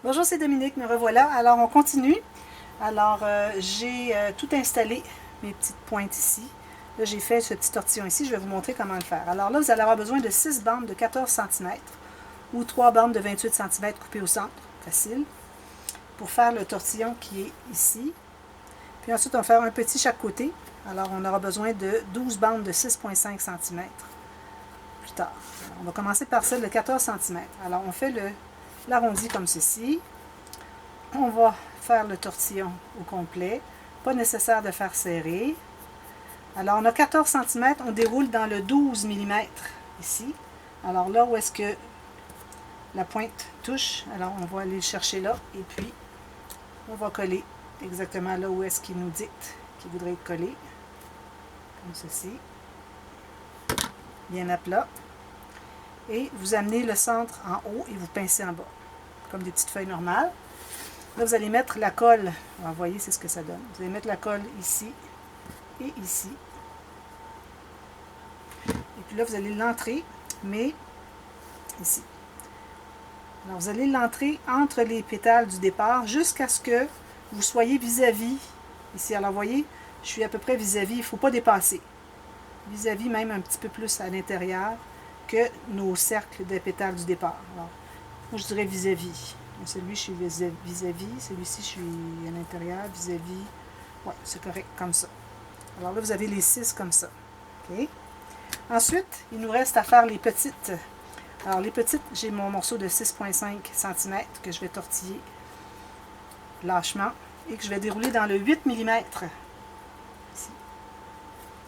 Bonjour, c'est Dominique, me revoilà. Alors, on continue. Alors, j'ai tout installé, mes petites pointes ici. Là, j'ai fait ce petit tortillon ici. Je vais vous montrer comment le faire. Alors là, vous allez avoir besoin de 6 bandes de 14 cm ou 3 bandes de 28 cm coupées au centre. Facile. Pour faire le tortillon qui est ici. Puis ensuite, on va faire un petit chaque côté. Alors, on aura besoin de 12 bandes de 6,5 cm plus tard. Alors, on va commencer par celle de 14 cm. Alors, on fait l'arrondi comme ceci. On va faire le tortillon au complet. Pas nécessaire de faire serrer. Alors, on a 14 cm, on déroule dans le 12 mm ici. Alors là où est-ce que la pointe touche, alors on va aller le chercher là et puis on va coller exactement là où est-ce qu'il nous dicte qu'il voudrait être collé. Comme ceci. Bien à plat. Et vous amenez le centre en haut et vous pincez en bas. Comme des petites feuilles normales. Là, vous allez mettre la colle. Vous voyez, c'est ce que ça donne. Vous allez mettre la colle ici et ici. Et puis là, vous allez l'entrer, mais ici. Alors, vous allez l'entrer entre les pétales du départ jusqu'à ce que vous soyez vis-à-vis. Ici, alors, vous voyez, je suis à peu près vis-à-vis. Il ne faut pas dépasser. Vis-à-vis, même un petit peu plus à l'intérieur que nos cercles de pétales du départ. Alors, moi, je dirais vis-à-vis. Celui, je suis vis-à-vis. Celui-ci, je suis à l'intérieur, vis-à-vis. Ouais, c'est correct, comme ça. Alors là, vous avez les 6 comme ça. OK? Ensuite, il nous reste à faire les petites. Alors, les petites, j'ai mon morceau de 6,5 cm que je vais tortiller lâchement et que je vais dérouler dans le 8 mm. Ici.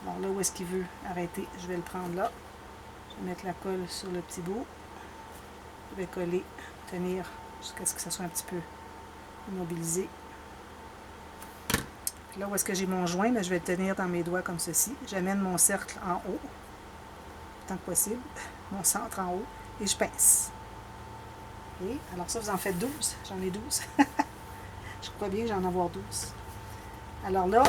Alors là, où est-ce qu'il veut arrêter? Je vais le prendre là. Je vais mettre la colle sur le petit bout. Je vais coller, tenir jusqu'à ce que ça soit un petit peu immobilisé. Puis là où est-ce que j'ai mon joint, je vais le tenir dans mes doigts comme ceci. J'amène mon cercle en haut, tant que possible, mon centre en haut, et je pince. Okay. Alors ça, vous en faites 12. J'en ai 12. Je crois bien que j'en ai avoir 12. Alors là,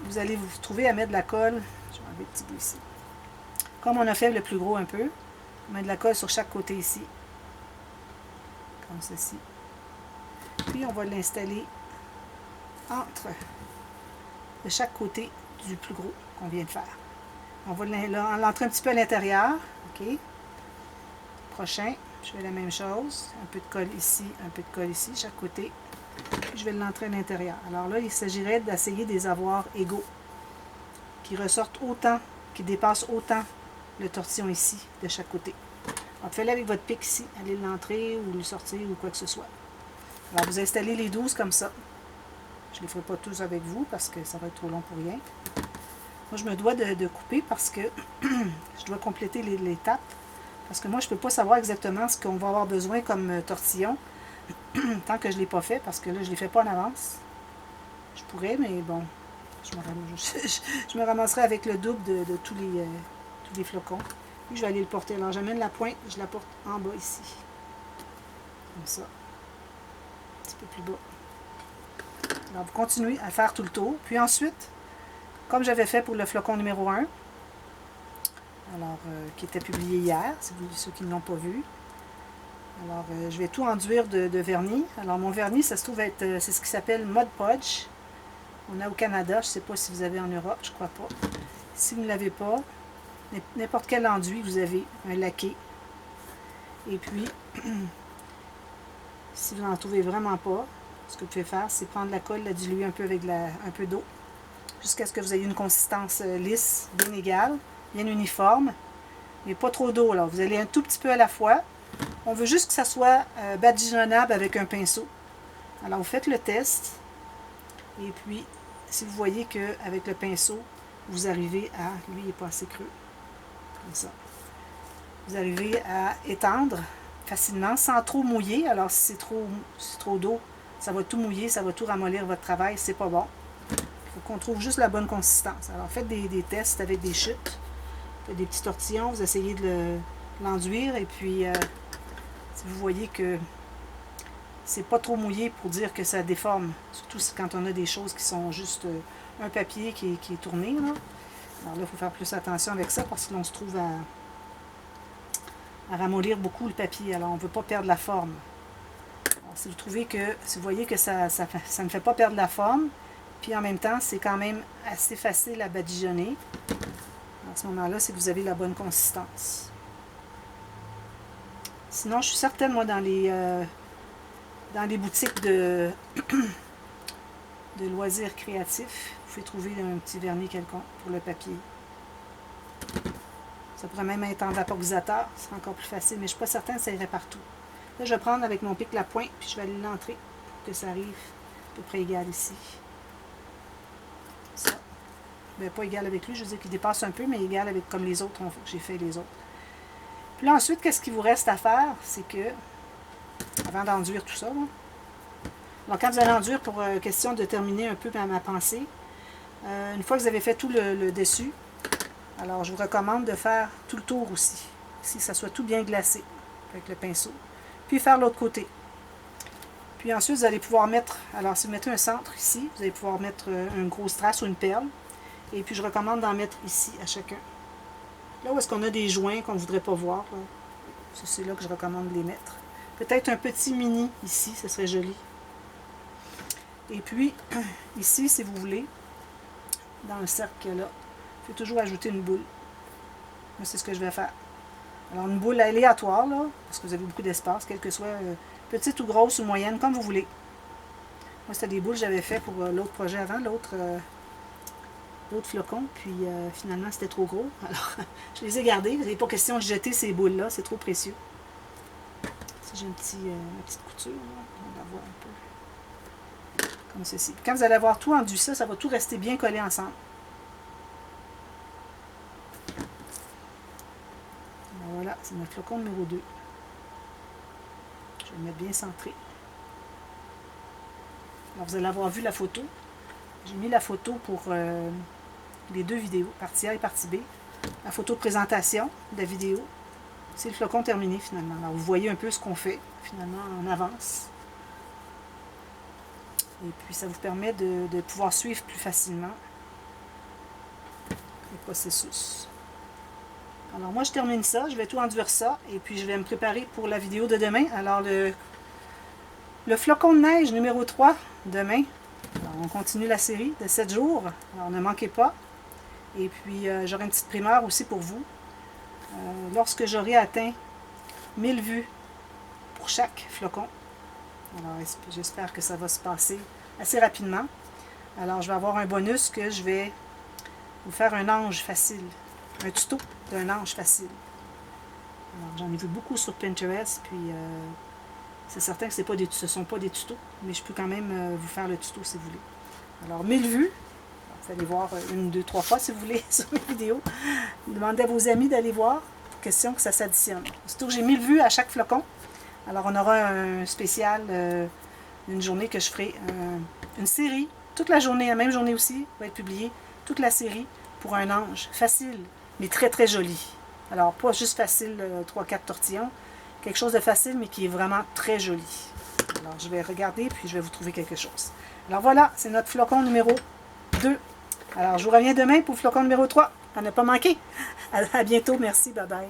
vous allez vous trouver à mettre de la colle. Je vais enlever le petit bout ici. Comme on a fait le plus gros un peu, on met de la colle sur chaque côté ici. Comme ceci. Puis on va l'installer entre de chaque côté du plus gros qu'on vient de faire. On va l'entrer un petit peu à l'intérieur. OK. Prochain, je fais la même chose. Un peu de colle ici, un peu de colle ici, chaque côté. Puis je vais l'entrer à l'intérieur. Alors là, il s'agirait d'essayer de les avoir égaux. Qui ressortent autant, qui dépassent autant le tortillon ici, de chaque côté. Alors, faites-le avec votre pic ici. Allez l'entrer ou le sortir ou quoi que ce soit. Alors, vous installez les 12 comme ça. Je ne les ferai pas tous avec vous parce que ça va être trop long pour rien. Moi, je me dois de couper parce que je dois compléter l'étape. Parce que moi, je ne peux pas savoir exactement ce qu'on va avoir besoin comme tortillon tant que je ne l'ai pas fait, parce que là, je ne les fais pas en avance. Je pourrais, mais bon, je me ramasserai avec le double de tous les flocons. Puis, je vais aller le porter. Alors, j'amène la pointe, je la porte en bas ici. Comme ça. Un petit peu plus bas. Alors, vous continuez à faire tout le tour. Puis ensuite, comme j'avais fait pour le flocon numéro 1, alors, qui était publié hier, ceux qui ne l'ont pas vu. Alors, je vais tout enduire de vernis. Alors, mon vernis, ça se trouve être, c'est ce qui s'appelle Mod Podge. On a au Canada, je ne sais pas si vous avez en Europe, je ne crois pas. Si vous ne l'avez pas, n'importe quel enduit, vous avez un laqué. Et puis, si vous n'en trouvez vraiment pas, ce que vous pouvez faire, c'est prendre la colle, la diluer un peu avec un peu d'eau, jusqu'à ce que vous ayez une consistance lisse, bien égale, bien uniforme, mais pas trop d'eau. Là. Vous allez un tout petit peu à la fois. On veut juste que ça soit badigeonnable avec un pinceau. Alors, vous faites le test. Et puis, si vous voyez qu'avec le pinceau, vous arrivez à... Lui, il n'est pas assez creux. Comme ça. Vous arrivez à étendre facilement, sans trop mouiller. Alors, si c'est trop d'eau, ça va tout mouiller, ça va tout ramollir votre travail. C'est pas bon. Il faut qu'on trouve juste la bonne consistance. Alors, faites des tests avec des chutes. Faites des petits tortillons. Vous essayez de l'enduire. Et puis... si vous voyez que c'est pas trop mouillé pour dire que ça déforme, surtout quand on a des choses qui sont juste un papier qui est tourné. Là. Alors là, il faut faire plus attention avec ça parce que l'on se trouve à ramollir beaucoup le papier. Alors, on ne veut pas perdre la forme. si vous trouvez que, si vous voyez que ça ne fait pas perdre la forme, puis en même temps, c'est quand même assez facile à badigeonner. À ce moment-là, c'est que vous avez la bonne consistance. Sinon, je suis certaine, moi, dans les boutiques de loisirs créatifs, vous pouvez trouver un petit vernis quelconque pour le papier. Ça pourrait même être en vaporisateur, ce sera encore plus facile, mais je ne suis pas certaine que ça irait partout. Là, je vais prendre avec mon pic la pointe, puis je vais aller l'entrer pour que ça arrive à peu près égal ici. Ça. Ben, pas égal avec lui, je veux dire qu'il dépasse un peu, mais égal avec comme les autres, j'ai fait les autres. Puis là, ensuite, qu'est-ce qu'il vous reste à faire? C'est que, avant d'enduire tout ça, là, alors quand vous allez enduire, pour question de terminer un peu ma pensée, une fois que vous avez fait tout le dessus, alors je vous recommande de faire tout le tour aussi, si ça soit tout bien glacé avec le pinceau. Puis faire l'autre côté. Puis ensuite, vous allez pouvoir mettre, alors si vous mettez un centre ici, vous allez pouvoir mettre une grosse trace ou une perle. Et puis je recommande d'en mettre ici à chacun. Là où est-ce qu'on a des joints qu'on ne voudrait pas voir, c'est là que je recommande de les mettre. Peut-être un petit mini ici, ce serait joli. Et puis, ici, si vous voulez, dans le cercle là, il faut toujours ajouter une boule. Moi, c'est ce que je vais faire. Alors, une boule aléatoire, là, parce que vous avez beaucoup d'espace, quelle que soit petite ou grosse ou moyenne, comme vous voulez. Moi, c'était des boules que j'avais fait pour l'autre projet avant, l'autre flocon, puis finalement, c'était trop gros. Alors, je les ai gardés. Vous n'avez pas question de jeter ces boules-là, c'est trop précieux. Si j'ai une petite couture, là, on va la voir un peu. Comme ceci. Quand vous allez avoir tout enduit ça va tout rester bien collé ensemble. Alors voilà, c'est notre flocon numéro 2. Je vais le mettre bien centré. Alors vous allez avoir vu la photo. J'ai mis la photo pour les deux vidéos, partie A et partie B. La photo de présentation de la vidéo. C'est le flocon terminé finalement. Alors vous voyez un peu ce qu'on fait finalement en avance. Et puis ça vous permet de pouvoir suivre plus facilement le processus. Alors moi je termine ça, je vais tout enduire ça et puis je vais me préparer pour la vidéo de demain. Alors le flocon de neige numéro 3 demain. Alors, on continue la série de 7 jours. Alors ne manquez pas. Et puis j'aurai une petite primeur aussi pour vous. Lorsque j'aurai atteint 1000 vues pour chaque flocon. Alors, j'espère que ça va se passer assez rapidement. Alors, je vais avoir un bonus que je vais vous faire un ange facile. Un tuto d'un ange facile. Alors, j'en ai vu beaucoup sur Pinterest, puis c'est certain que ce ne sont pas des tutos, mais je peux quand même vous faire le tuto si vous voulez. Alors, 1000 vues. Vous allez voir 1, 2, 3 fois si vous voulez sur mes vidéos. Demandez à vos amis d'aller voir. Question que ça s'additionne. Surtout que j'ai 1000 vues à chaque flocon. Alors, on aura un spécial, une journée que je ferai, une série, toute la journée, la même journée aussi, va être publiée, toute la série pour un ange. Facile, mais très, très joli. Alors, pas juste facile, 3-4 tortillons, quelque chose de facile, mais qui est vraiment très joli. Alors, je vais regarder, puis je vais vous trouver quelque chose. Alors, voilà, c'est notre flocon numéro 2. Alors, je vous reviens demain pour le flocon numéro 3. À ne pas manquer. À bientôt, merci, bye bye.